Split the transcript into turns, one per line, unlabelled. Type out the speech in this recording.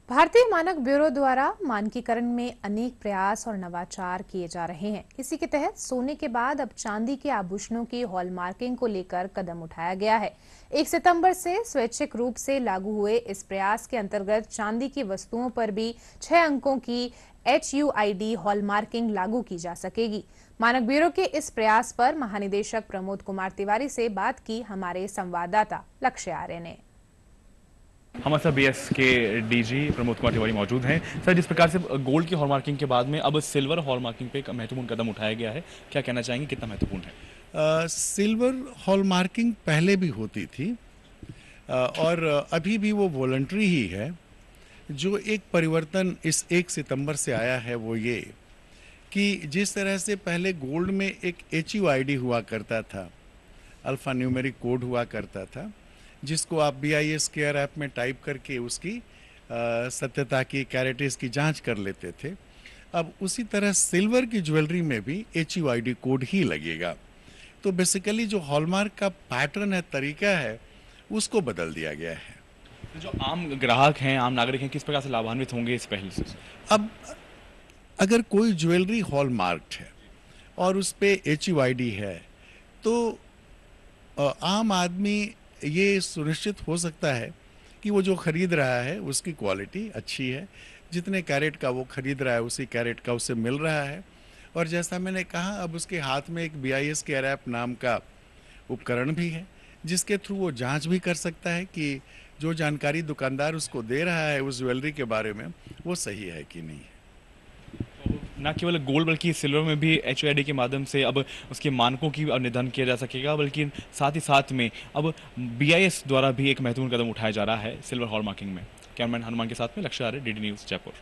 भारतीय मानक ब्यूरो द्वारा मानकीकरण में अनेक प्रयास और नवाचार किए जा रहे हैं। इसी के तहत सोने के बाद अब चांदी के आभूषणों की हॉलमार्किंग को लेकर कदम उठाया गया है। 1 सितंबर से स्वैच्छिक रूप से लागू हुए इस प्रयास के अंतर्गत चांदी की वस्तुओं पर भी 6 अंकों की HUID हॉलमार्किंग लागू की जा सकेगी। मानक ब्यूरो के इस प्रयास पर महानिदेशक प्रमोद कुमार तिवारी से बात की हमारे संवाददाता लक्ष्य आर्य ने।
हमारे साथ बीएस के डीजी प्रमोद कुमार तिवारी मौजूद हैं। सर, जिस प्रकार से गोल्ड की हॉलमार्किंग के बाद में अब सिल्वर हॉलमार्किंग पे एक महत्वपूर्ण कदम उठाया गया है, क्या कहना चाहेंगे, कितना महत्वपूर्ण है?
सिल्वर हॉलमार्किंग पहले भी होती थी और अभी भी वो वॉलंटरी ही है। जो एक परिवर्तन इस 1 सितंबर से आया है वो ये कि जिस तरह से पहले गोल्ड में एक HUID हुआ करता था, अल्फा न्यूमेरिक कोड हुआ करता था, जिसको आप BIS केयर ऐप में टाइप करके उसकी सत्यता की, कैरेटेज की जांच कर लेते थे। अब उसी तरह सिल्वर की ज्वेलरी में भी HUID कोड ही लगेगा। तो बेसिकली जो हॉलमार्क का पैटर्न है, तरीका है, उसको बदल दिया गया है।
तो जो आम ग्राहक हैं, आम नागरिक हैं, किस प्रकार से लाभान्वित होंगे इस पहल से?
अब अगर कोई ज्वेलरी हॉलमार्क्ड है और उस पे HUID है तो आम आदमी ये सुनिश्चित हो सकता है कि वो जो खरीद रहा है उसकी क्वालिटी अच्छी है, जितने कैरेट का वो खरीद रहा है उसी कैरेट का उसे मिल रहा है। और जैसा मैंने कहा, अब उसके हाथ में एक BIS केयर ऐप नाम का उपकरण भी है, जिसके थ्रू वो जांच भी कर सकता है कि जो जानकारी दुकानदार उसको दे रहा है उस ज्वेलरी के बारे में वो सही है कि नहीं है।
न केवल गोल्ड बल्कि सिल्वर में भी HUID के माध्यम से अब उसके मानकों की निधान किया जा सकेगा, बल्कि साथ ही साथ में अब BIS द्वारा भी एक महत्वपूर्ण कदम उठाया जा रहा है सिल्वर हॉलमार्किंग में। कैमरामैन हनुमान के साथ में लक्ष्य आर्य, DD न्यूज़, जयपुर।